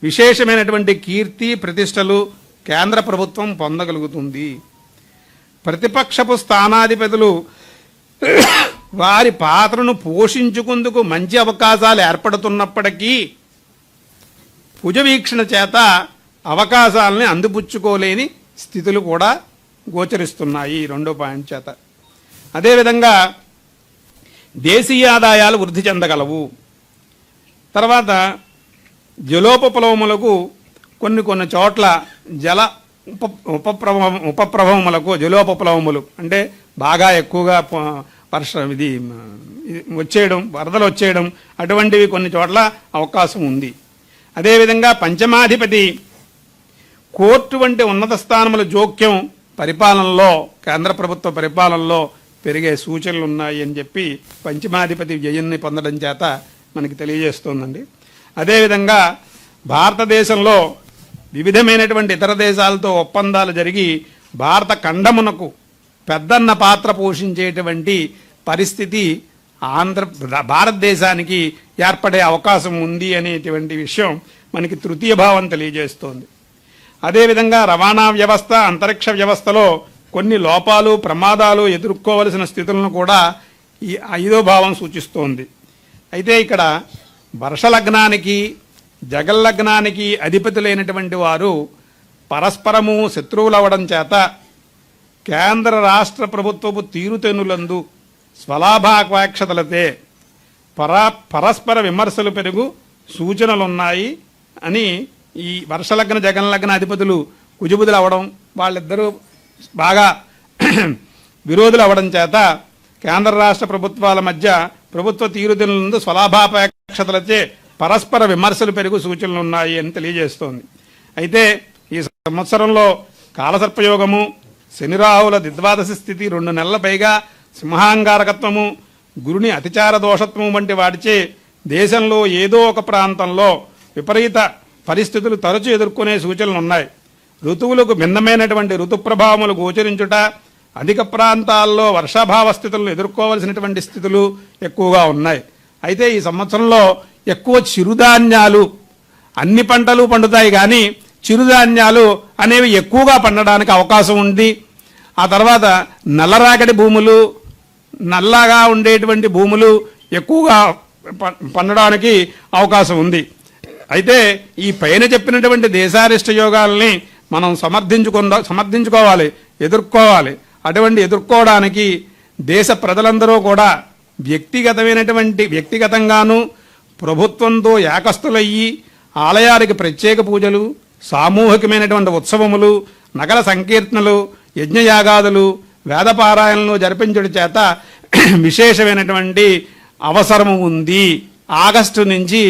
విశేషమైనటువంటి కీర్తి ప్రతిష్టలు కేంద్ర ప్రభుత్వం పొందగలుగుతుంది. ప్రతిపక్షపు స్థానాధిపతులు వారి పాత్రను పోషించుకుందుకు మంచి అవకాశాలు ఏర్పడుతున్నప్పటికీ కుజవీక్షణ చేత అవకాశాలని అందిపుచ్చుకోలేని స్థితులు కూడా గోచరిస్తున్నాయి 2వ పాయింట్ చేత. అదేవిధంగా దేశీయ ఆదాయాలు వృద్ధి చెందగలవు. తర్వాత జలోపప్లవములకు కొన్ని చోట్ల జల ఉపప్రభవములకు జలోపప్లవములు అంటే బాగా ఎక్కువగా ఇది వచ్చేయడం, వరదలు వచ్చేయడం అటువంటివి కొన్ని చోట్ల అవకాశం ఉంది. అదేవిధంగా పంచమాధిపతి కోర్టు వంటి ఉన్నత స్థానముల జోక్యం పరిపాలనలో కేంద్ర ప్రభుత్వ పరిపాలనలో పెరిగే సూచనలు ఉన్నాయి అని చెప్పి పంచమాధిపతి వ్యయాన్ని పొందడం చేత మనకి తెలియజేస్తోందండి. అదేవిధంగా భారతదేశంలో వివిధమైనటువంటి ఇతర దేశాలతో ఒప్పందాలు జరిగి భారత ఖండమునకు పెద్దన్న పాత్ర పోషించేటువంటి పరిస్థితి భారతదేశానికి ఏర్పడే అవకాశం ఉంది అనేటువంటి విషయం మనకి తృతీయ భావం తెలియజేస్తోంది. అదేవిధంగా రవాణా వ్యవస్థ, అంతరిక్ష వ్యవస్థలో కొన్ని లోపాలు ప్రమాదాలు ఎదుర్కోవలసిన స్థితులను కూడా ఈ 5వ భావం సూచిస్తోంది. అయితే ఇక్కడ వర్షలగ్నానికి జగల్లగ్నానికి అధిపతులైనటువంటి వారు పరస్పరము శత్రువులవడం చేత కేంద్ర రాష్ట్ర ప్రభుత్వపు తీరుతెన్నులందు స్వలాభాపేక్షతలతే పరస్పర విమర్శలు పెరుగు సూచనలున్నాయి అని ఈ వర్షలగ్న జగన్లగ్న అధిపతులు కుజబుధులు అవడం, వాళ్ళిద్దరూ బాగా విరోధులు అవడం చేత కేంద్ర రాష్ట్ర ప్రభుత్వాల మధ్య ప్రభుత్వ తీరుతెన్నులందు స్వలాభాపేక్షతలచే పరస్పర విమర్శలు పెరుగు సూచనలు ఉన్నాయి అని తెలియజేస్తోంది. అయితే ఈ సంవత్సరంలో కాలసర్పయోగము, శనిరాహుల ద్విద్వాదశి స్థితి, 2 నెలల పైగా సింహాంగారకత్వము, గురుని అతిచార దోషత్వము వంటి వాటిచే దేశంలో ఏదో ఒక ప్రాంతంలో విపరీత పరిస్థితులు తరచూ ఎదుర్కొనే సూచనలు ఉన్నాయి. ఋతువులకు భిన్నమైనటువంటి ఋతుప్రభావములు గోచరించుట, అధిక ప్రాంతాల్లో వర్షాభావ స్థితులను ఎదుర్కోవలసినటువంటి స్థితులు ఎక్కువగా ఉన్నాయి. అయితే ఈ సంవత్సరంలో ఎక్కువ చిరుధాన్యాలు, అన్ని పంటలు పండుతాయి కానీ చిరుధాన్యాలు అనేవి ఎక్కువగా పండడానికి అవకాశం ఉంది. ఆ తర్వాత నల్లరాగడి భూములు, నల్లగా ఉండేటువంటి భూములు ఎక్కువగా పండడానికి అవకాశం ఉంది. అయితే ఈ పైన చెప్పినటువంటి దేశారిష్ట యోగాల్ని మనం సమర్థించుకోవాలి, ఎదుర్కోవాలి. అటువంటి ఎదుర్కోవడానికి దేశ ప్రజలందరూ కూడా వ్యక్తిగతంగాను ప్రభుత్వంతో ఏకస్తులయ్యి ఆలయానికి ప్రత్యేక పూజలు, సామూహికమైనటువంటి ఉత్సవములు, నగర సంకీర్తనలు, యజ్ఞయాగాదులు, వేదపారాయణలు జరిపించడం చేత విశేషమైనటువంటి అవసరము ఉంది. ఆగస్టు నుంచి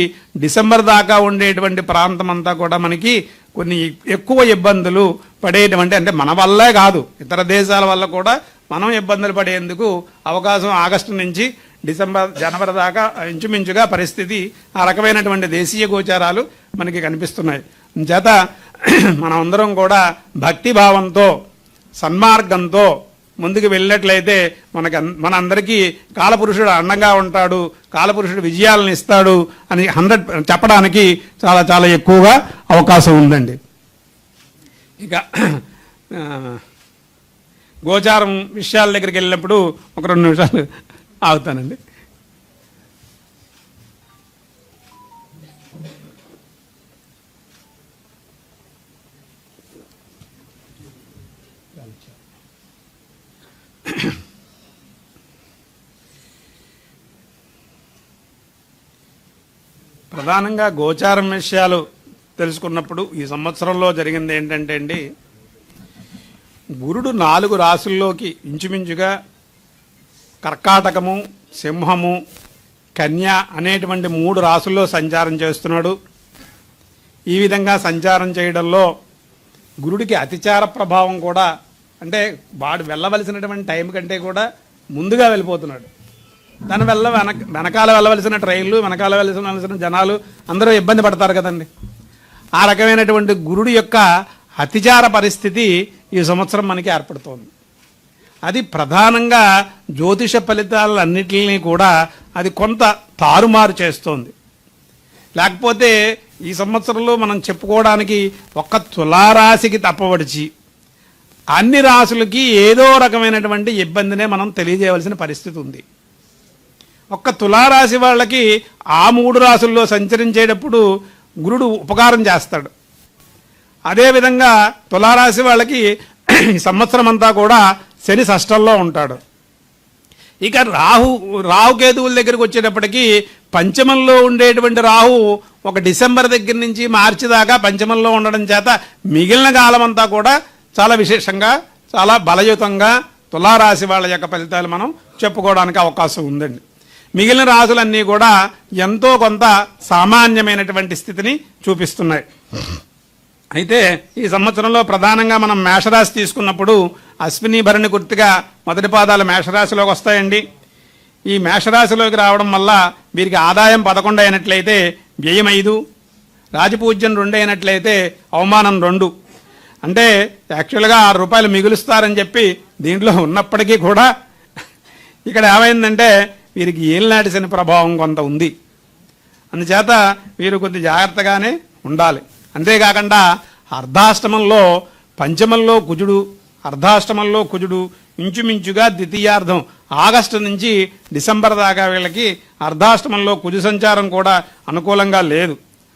డిసెంబర్ దాకా ఉండేటువంటి ప్రాంతం అంతా కూడా మనకి కొన్ని ఎక్కువ ఇబ్బందులు పడేటువంటి, అంటే మన వల్లే కాదు ఇతర దేశాల వల్ల కూడా మనం ఇబ్బందులు పడేందుకు అవకాశం ఆగస్టు నుంచి డిసెంబర్ జనవరి దాకా ఇంచుమించుగా పరిస్థితి ఆ రకమైనటువంటి దేశీయ గోచారాలు మనకి కనిపిస్తున్నాయి. చేత మనం అందరం కూడా భక్తి భావంతో సన్మార్గంతో ముందుకు వెళ్ళినట్లయితే మనందరికీ కాలపురుషుడు అండంగా ఉంటాడు, కాలపురుషుడు విజయాలను ఇస్తాడు అని 100 చెప్పడానికి చాలా చాలా ఎక్కువగా అవకాశం ఉందండి. ఇక గోచారం విషయాల దగ్గరికి వెళ్ళినప్పుడు ఒక 2 నిమిషాలు ఆగుతానండి. ప్రధానంగా గోచారం విషయాలు తెలుసుకున్నప్పుడు ఈ సంవత్సరంలో జరిగింది ఏంటంటే అండి, గురుడు 4 రాశుల్లోకి ఇంచుమించుగా కర్కాటకము, సింహము, కన్య అనేటువంటి 3 రాశుల్లో సంచారం చేస్తున్నాడు. ఈ విధంగా సంచారం చేయడంలో గురుడికి అతిచార ప్రభావం కూడా, అంటే వాడు వెళ్ళవలసినటువంటి టైం కంటే కూడా ముందుగా వెళ్ళిపోతున్నాడు. దాని వల్ల వెనకాల వెళ్ళవలసిన ట్రైన్లు, వెనకాల వెళ్ళవలసిన జనాలు అందరూ ఇబ్బంది పడతారు కదండి. ఆ రకమైనటువంటి గురుడు యొక్క అతిచార పరిస్థితి ఈ సంవత్సరం మనకి ఏర్పడుతోంది. అది ప్రధానంగా జ్యోతిష ఫలితాలన్నిటినీ కూడా అది కొంత తారుమారు చేస్తోంది. లేకపోతే ఈ సంవత్సరంలో మనం చెప్పుకోవడానికి ఒక్క తులారాశికి తప్పవడిచి అన్ని రాశులకి ఏదో రకమైనటువంటి ఇబ్బందినే మనం తెలియజేయవలసిన పరిస్థితి ఉంది. ఒక్క తులారాశి వాళ్ళకి ఆ 3 రాశుల్లో సంచరించేటప్పుడు గురుడు ఉపకారం చేస్తాడు. అదేవిధంగా తులారాశి వాళ్ళకి ఈ సంవత్సరం అంతా కూడా శని షష్టంలో ఉంటాడు. ఇక రాహుకేతువుల దగ్గరికి వచ్చేటప్పటికి పంచమంలో ఉండేటువంటి రాహు ఒక డిసెంబర్ దగ్గర నుంచి మార్చి దాకా పంచమంలో ఉండడం చేత మిగిలిన కాలం అంతా కూడా చాలా విశేషంగా, చాలా బలయుతంగా తులారాశి వాళ్ళ యొక్క ఫలితాలు మనం చెప్పుకోవడానికి అవకాశం ఉందండి. మిగిలిన రాశులన్నీ కూడా ఎంతో కొంత సామాన్యమైనటువంటి స్థితిని చూపిస్తున్నాయి. అయితే ఈ సంవత్సరంలో ప్రధానంగా మనం మేషరాశి తీసుకున్నప్పుడు అశ్విని భరణి గుర్తుగా మొదటి పాదాలు మేషరాశిలోకి వస్తాయండి. ఈ మేషరాశిలోకి రావడం వల్ల వీరికి ఆదాయం 11 అయినట్లయితే వ్యయం 5, రాజపూజ్యం 2 అయినట్లయితే అవమానం 2. అంటే యాక్చువల్గా 6 రూపాయలు మిగులుస్తారని చెప్పి దీంట్లో ఉన్నప్పటికీ కూడా ఇక్కడ ఏమైందంటే వీరికి ఏలినాటి శని ప్రభావం కొంత ఉంది. అందుచేత వీరు కొద్ది జాగ్రత్తగానే ఉండాలి. అంతేకాకుండా అర్ధాష్టమంలో, పంచమంలో కుజుడు, అర్ధాష్టమంలో కుజుడు ఇంచుమించుగా ద్వితీయార్థం ఆగస్టు నుంచి డిసెంబర్ దాకా వీళ్ళకి అర్ధాష్టమంలో కుజు సంచారం కూడా అనుకూలంగా లేదు.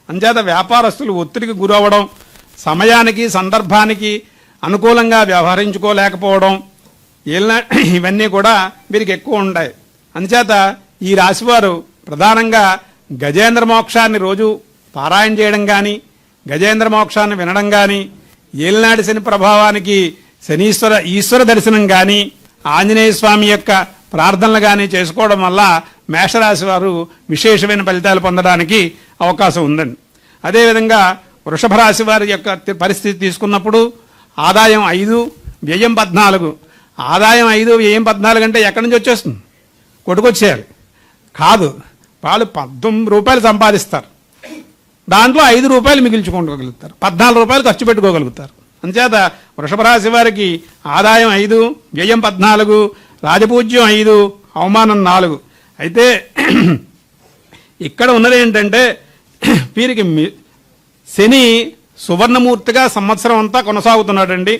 అంచేత వ్యాపారస్తులు ఒత్తిడికి గురవ్వడం, సమయానికి సందర్భానికి అనుకూలంగా వ్యవహరించుకోలేకపోవడం, ఇవన్నీ కూడా వీరికి ఎక్కువ ఉంటాయి. అందుచేత ఈ రాశివారు ప్రధానంగా గజేంద్ర మోక్షాన్ని రోజు పారాయణ చేయడం కానీ, గజేంద్ర మోక్షాన్ని వినడం కానీ, ఏలినాటి శని ప్రభావానికి ఈశ్వర దర్శనం కానీ, ఆంజనేయ స్వామి యొక్క ప్రార్థనలు కానీ చేసుకోవడం వల్ల మేషరాశి వారు విశేషమైన ఫలితాలు పొందడానికి అవకాశం ఉందండి. అదేవిధంగా వృషభ రాశి వారి యొక్క పరిస్థితి తీసుకున్నప్పుడు ఆదాయం 5, వ్యయం 14. ఆదాయం 5, వ్యయం 14 అంటే ఎక్కడి నుంచి వచ్చేస్తుంది? కొట్టుకొచ్చేయాలి కాదు. వాళ్ళు 19 రూపాయలు సంపాదిస్తారు, దాంట్లో 5 రూపాయలు మిగిల్చుకోగలుగుతారు, 14 రూపాయలు ఖర్చు పెట్టుకోగలుగుతారు. అందుచేత వృషభ రాశి వారికి ఆదాయం 5, వ్యయం 14, రాజపూజ్యం 5, అవమానం 4. అయితే ఇక్కడ ఉన్నది ఏంటంటే వీరికి శని సువర్ణమూర్తిగా సంవత్సరం అంతా కొనసాగుతున్నాడండి.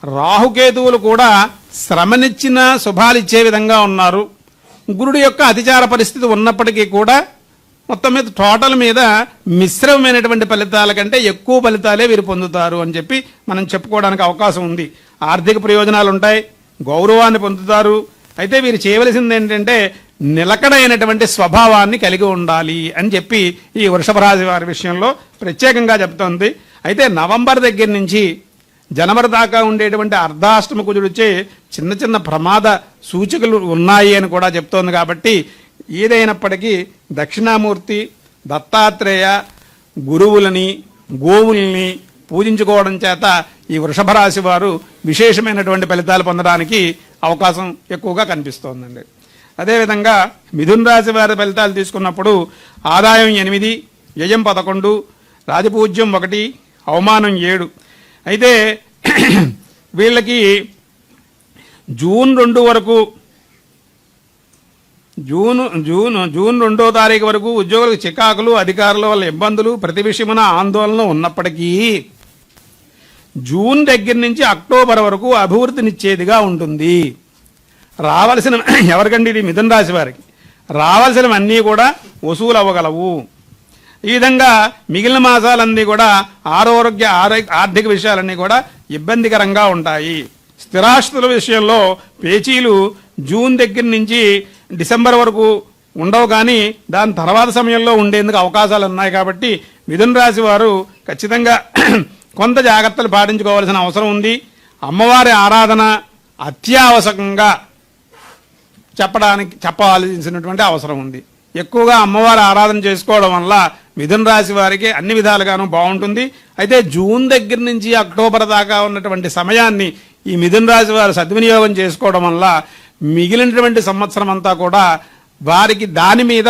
రాహుకేతువులు కూడా శ్రమనిచ్చిన శుభాలు ఇచ్చే విధంగా ఉన్నారు. గురుడు యొక్క అతిచార పరిస్థితి ఉన్నప్పటికీ కూడా మొత్తం మీద టోటల్ మీద మిశ్రమమైనటువంటి ఫలితాల కంటే ఎక్కువ ఫలితాలే వీరు పొందుతారు అని చెప్పి మనం చెప్పుకోవడానికి అవకాశం ఉంది. ఆర్థిక ప్రయోజనాలు ఉంటాయి, గౌరవాన్ని పొందుతారు. అయితే వీరు చేయవలసింది ఏంటంటే నిలకడైనటువంటి స్వభావాన్ని కలిగి ఉండాలి అని చెప్పి ఈ వృషభ రాశి వారి విషయంలో ప్రత్యేకంగా చెప్తోంది. అయితే నవంబర్ దగ్గర నుంచి జనవరి దాకా ఉండేటువంటి అర్ధాష్టమ కుజుడిచే చిన్న చిన్న ప్రమాద సూచికలు ఉన్నాయి అని కూడా చెప్తోంది. కాబట్టి ఏదైనప్పటికీ దక్షిణామూర్తి, దత్తాత్రేయ, గురువులని, గోవుల్ని పూజించుకోవడం చేత ఈ వృషభ రాశి వారు విశేషమైనటువంటి ఫలితాలు పొందడానికి అవకాశం ఎక్కువగా కనిపిస్తోందండి. అదేవిధంగా మిథున రాశి వారి ఫలితాలు తీసుకున్నప్పుడు ఆదాయం 8, వ్యయం 11, రాజపూజ్యం 1, అవమానం 7. అయితే వీళ్ళకి జూన్ 2 వరకు జూన్ 2వ తారీఖు వరకు ఉద్యోగులకు చికాకులు, అధికారుల వల్ల ఇబ్బందులు, ప్రతి విషయమున ఆందోళన ఉన్నప్పటికీ జూన్ దగ్గర నుంచి అక్టోబర్ వరకు అభివృద్ధినిచ్చేదిగా ఉంటుంది. రావాల్సిన ఎవరికండి ఇది మిథున రాశి వారికి రావాల్సినవన్నీ కూడా వసూలు అవ్వగలవు. ఈ విధంగా మిగిలిన మాసాలన్నీ కూడా ఆర్థిక విషయాలన్నీ కూడా ఇబ్బందికరంగా ఉంటాయి. స్థిరాస్తుల విషయంలో పేచీలు జూన్ దగ్గర నుంచి డిసెంబర్ వరకు ఉండవు, కానీ దాని తర్వాత సమయంలో ఉండేందుకు అవకాశాలు ఉన్నాయి. కాబట్టి మిథున రాశి వారు ఖచ్చితంగా కొంత జాగ్రత్తలు పాటించుకోవాల్సిన అవసరం ఉంది. అమ్మవారి ఆరాధన అత్యావశ్యకంగా చెప్పాల్సినటువంటి అవసరం ఉంది. ఎక్కువగా అమ్మవారి ఆరాధన చేసుకోవడం వల్ల మిథున రాశి వారికి అన్ని విధాలుగాను బాగుంటుంది. అయితే జూన్ దగ్గర నుంచి అక్టోబర్ దాకా ఉన్నటువంటి సమయాన్ని ఈ మిథున రాశి వారు సద్వినియోగం చేసుకోవడం వల్ల మిగిలినటువంటి సంవత్సరం అంతా కూడా వారికి దాని మీద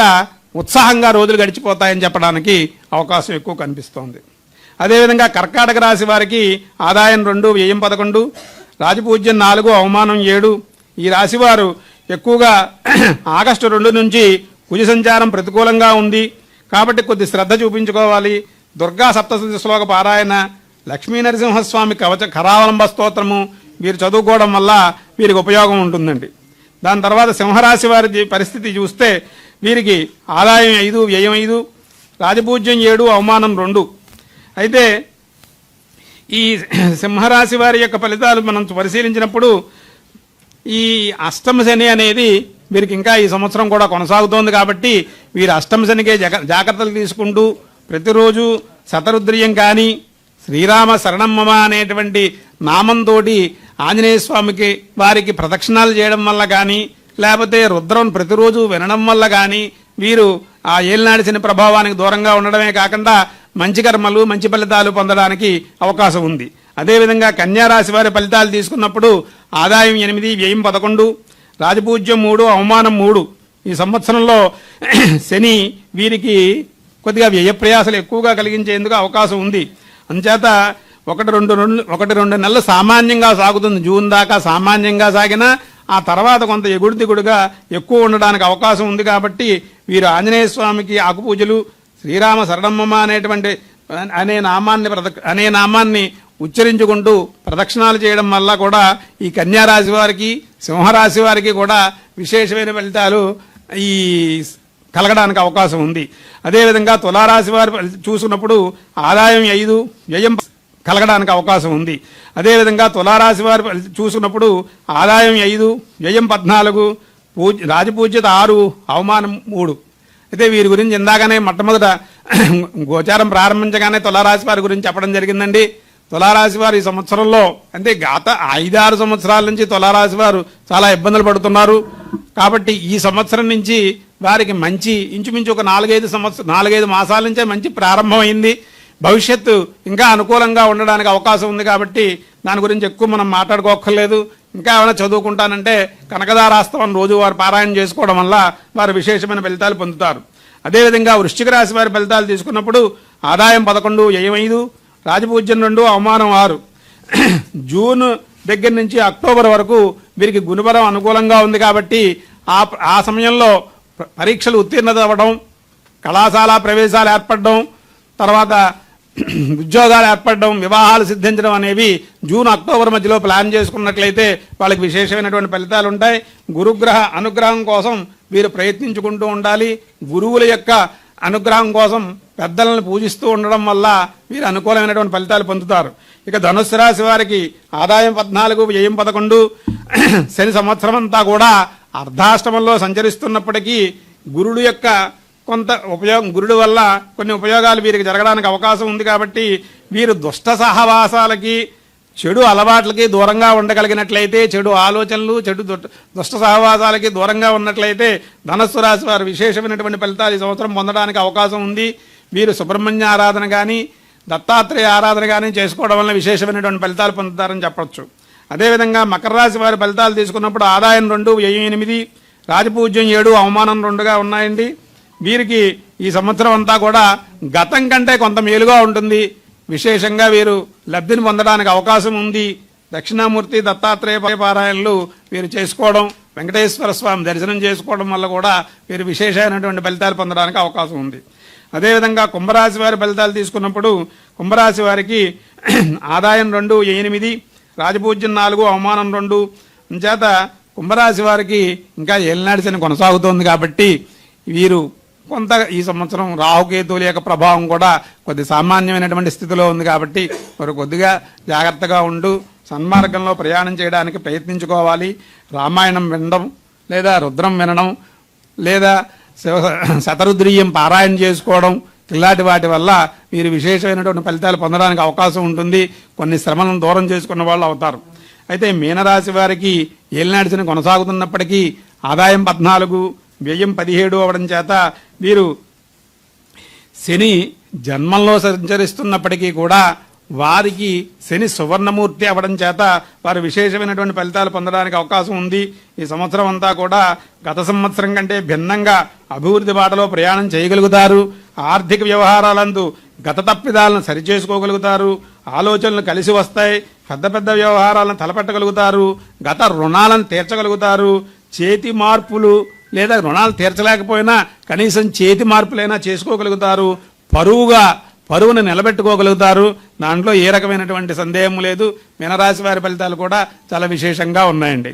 ఉత్సాహంగా రోజులు గడిచిపోతాయని చెప్పడానికి అవకాశం ఎక్కువ కనిపిస్తోంది. అదేవిధంగా కర్కాటక రాశి వారికి ఆదాయం 2, వ్యయం 11, రాజపూజ్యం 4, అవమానం 7. ఈ రాశివారు ఎక్కువగా ఆగస్టు 2 నుంచి కుజ సంచారం ప్రతికూలంగా ఉంది కాబట్టి కొద్ది శ్రద్ధ చూపించుకోవాలి. దుర్గా సప్తశతి శ్లోక పారాయణ, లక్ష్మీ నరసింహస్వామి కవచ కరావలంబ స్తోత్రము వీరు చదువుకోవడం వల్ల వీరికి ఉపయోగం ఉంటుందండి. దాని తర్వాత సింహరాశి వారి పరిస్థితి చూస్తే వీరికి ఆదాయం 5, వ్యయం 5, రాజపూజ్యం 7, అవమానం 2. అయితే ఈ సింహరాశి వారి యొక్క ఫలితాలు మనం పరిశీలించినప్పుడు ఈ అష్టమ శని అనేది వీరికి ఇంకా ఈ సంవత్సరం కూడా కొనసాగుతోంది. కాబట్టి వీరు అష్టమ శనికే జాగ్రత్తలు తీసుకుంటూ ప్రతిరోజు శతరుద్రియం కానీ శ్రీరామ శరణమ్మమ అనేటువంటి నామంతో ఆంజనేయ స్వామికి వారికి ప్రదక్షిణాలు చేయడం వల్ల కానీ లేకపోతే రుద్రం ప్రతిరోజు వినడం వల్ల కానీ వీరు ఆ ఏలినాడి శని ప్రభావానికి దూరంగా ఉండడమే కాకుండా మంచి కర్మలు, మంచి ఫలితాలు పొందడానికి అవకాశం ఉంది. అదేవిధంగా కన్యారాశి వారి ఫలితాలు తీసుకున్నప్పుడు ఆదాయం 8, వ్యయం 11, రాజపూజ్యం 3, అవమానం 3. ఈ సంవత్సరంలో శని వీరికి కొద్దిగా వ్యయప్రయాసాలు ఎక్కువగా కలిగించేందుకు అవకాశం ఉంది. అంచేత 1-2 నెలలు సామాన్యంగా సాగుతుంది. జూన్ దాకా సామాన్యంగా సాగినా ఆ తర్వాత కొంత ఎగుడు దిగుడుగా ఎక్కువ ఉండడానికి అవకాశం ఉంది. కాబట్టి వీరు ఆంజనేయ స్వామికి ఆకుపూజలు, శ్రీరామ శరణమ్మ అనే నామాన్ని ఉచ్చరించుకుంటూ ప్రదక్షిణాలు చేయడం వల్ల కూడా ఈ కన్యారాశి వారికి, సింహరాశి వారికి కూడా విశేషమైన ఫలితాలు ఈ కలగడానికి అవకాశం ఉంది. అదేవిధంగా తులారాశి వారు చూసుకున్నప్పుడు ఆదాయం 5, వ్యయం కలగడానికి అవకాశం ఉంది. అదేవిధంగా తులారాశి వారు చూసుకున్నప్పుడు ఆదాయం 5, వ్యయం 14, రాజపూజ్యత 6, అవమానం 3. అయితే వీరి గురించి ఇందాకనే మొట్టమొదట గోచారం ప్రారంభించగానే తులారాశి వారి గురించి చెప్పడం జరిగిందండి. తులారాశి వారు ఈ సంవత్సరంలో అంటే గత 5-6 సంవత్సరాల నుంచి తులారాశి వారు చాలా ఇబ్బందులు పడుతున్నారు. కాబట్టి ఈ సంవత్సరం నుంచి వారికి మంచి ఇంచుమించు ఒక 4-5 మాసాల నుంచే మంచి ప్రారంభమైంది. భవిష్యత్తు ఇంకా అనుకూలంగా ఉండడానికి అవకాశం ఉంది. కాబట్టి దాని గురించి ఎక్కువ మనం మాట్లాడుకోక్కర్లేదు. ఇంకా ఏమైనా చదువుకుంటానంటే కనకదారాస్తవం రోజు వారు పారాయణ చేసుకోవడం వల్ల వారు విశేషమైన ఫలితాలు పొందుతారు. అదేవిధంగా వృశ్చిక రాశి వారి ఫలితాలు తీసుకున్నప్పుడు ఆదాయం 11, వ్యయం 5, రాజపూజ్యం 2, అవమానం 6. జూన్ దగ్గర నుంచి అక్టోబర్ వరకు వీరికి గుణబలం అనుకూలంగా ఉంది. కాబట్టి ఆ సమయంలో పరీక్షలు ఉత్తీర్ణత అవ్వడం, కళాశాల ప్రవేశాలు ఏర్పడడం, తర్వాత ఉద్యోగాలు ఏర్పడడం, వివాహాలు సిద్ధించడం అనేవి జూన్ అక్టోబర్ మధ్యలో ప్లాన్ చేసుకున్నట్లయితే వాళ్ళకి విశేషమైనటువంటి ఫలితాలు ఉంటాయి. గురుగ్రహ అనుగ్రహం కోసం వీరు ప్రయత్నించుకుంటూ ఉండాలి. గురువుల యొక్క అనుగ్రహం కోసం పెద్దలను పూజిస్తూ ఉండడం వల్ల వీరు అనుకూలమైనటువంటి ఫలితాలు పొందుతారు. ఇక ధనుస్సు రాశి వారికి ఆదాయం 14, వ్యయం 11. శని సంవత్సరం అంతా కూడా అర్ధాష్టమంలో సంచరిస్తున్నప్పటికీ గురుడు యొక్క కొంత గురుడు వల్ల కొన్ని ఉపయోగాలు వీరికి జరగడానికి అవకాశం ఉంది. కాబట్టి వీరు దుష్ట సహవాసాలకి, చెడు అలవాట్లకి దూరంగా ఉండగలిగినట్లయితే, చెడు ఆలోచనలు, దుష్ట సహవాసాలకి దూరంగా ఉన్నట్లయితే ధనస్సు రాశి వారు విశేషమైనటువంటి ఫలితాలు ఈ సంవత్సరం పొందడానికి అవకాశం ఉంది. వీరు సుబ్రహ్మణ్య ఆరాధన కానీ, దత్తాత్రేయ ఆరాధన కానీ చేసుకోవడం వల్ల విశేషమైనటువంటి ఫలితాలు పొందుతారని చెప్పచ్చు. అదేవిధంగా మకర రాశి వారి ఫలితాలు తీసుకున్నప్పుడు ఆదాయం 2, వ్యయం 8, రాజపూజ్యం 7, అవమానం 2గా ఉన్నాయండి. వీరికి ఈ సంవత్సరం అంతా కూడా గతం కంటే కొంత మేలుగా ఉంటుంది. విశేషంగా వీరు లబ్ధిని పొందడానికి అవకాశం ఉంది. దక్షిణామూర్తి దత్తాత్రేయ పారాయణలు వీరు చేసుకోవడం, వెంకటేశ్వర స్వామి దర్శనం చేసుకోవడం వల్ల కూడా వీరు విశేషమైనటువంటి ఫలితాలు పొందడానికి అవకాశం ఉంది. అదేవిధంగా కుంభరాశి వారి ఫలితాలు తీసుకున్నప్పుడు కుంభరాశి వారికి ఆదాయం 2, 8, రాజపూజ్యం 4, అవమానం 2. చేత కుంభరాశి వారికి ఇంకా ఏలినాటి శని కొనసాగుతోంది కాబట్టి వీరు కొంత ఈ సంవత్సరం రాహుకేతువుల యొక్క ప్రభావం కూడా కొద్ది సామాన్యమైనటువంటి స్థితిలో ఉంది కాబట్టి వారు కొద్దిగా జాగ్రత్తగా ఉంటూ సన్మార్గంలో ప్రయాణం చేయడానికి ప్రయత్నించుకోవాలి. రామాయణం వినడం లేదా రుద్రం వినడం లేదా శతరుద్రీయం పారాయణ చేసుకోవడం ఇలాంటి వాటి వల్ల వీరు విశేషమైనటువంటి ఫలితాలు పొందడానికి అవకాశం ఉంటుంది. కొన్ని శ్రమలను దూరం చేసుకున్న వాళ్ళు అవుతారు. అయితే మీనరాశి వారికి ఏలినాటి శని కొనసాగుతున్నప్పటికీ ఆదాయం 14, వ్యయం 17 అవడం చేత వీరు శని జన్మంలో సంచరిస్తున్నప్పటికీ కూడా వారికి శని సువర్ణమూర్తి అవ్వడం చేత వారు విశేషమైనటువంటి ఫలితాలు పొందడానికి అవకాశం ఉంది. ఈ సంవత్సరం అంతా కూడా గత సంవత్సరం కంటే భిన్నంగా అభివృద్ధి బాటలో ప్రయాణం చేయగలుగుతారు. ఆర్థిక వ్యవహారాలందు గత తప్పిదాలను సరిచేసుకోగలుగుతారు. ఆలోచనలు కలిసి వస్తాయి. పెద్ద పెద్ద వ్యవహారాలను తలపెట్టగలుగుతారు. గత రుణాలను తీర్చగలుగుతారు. చేతి మార్పులు లేదా రుణాలు తీర్చలేకపోయినా కనీసం చేతి మార్పులైనా చేసుకోగలుగుతారు. పరువును నిలబెట్టుకోగలుగుతారు. దాంట్లో ఏ రకమైనటువంటి సందేహం లేదు. మీనరాశి వారి ఫలితాలు కూడా చాలా విశేషంగా ఉన్నాయండి.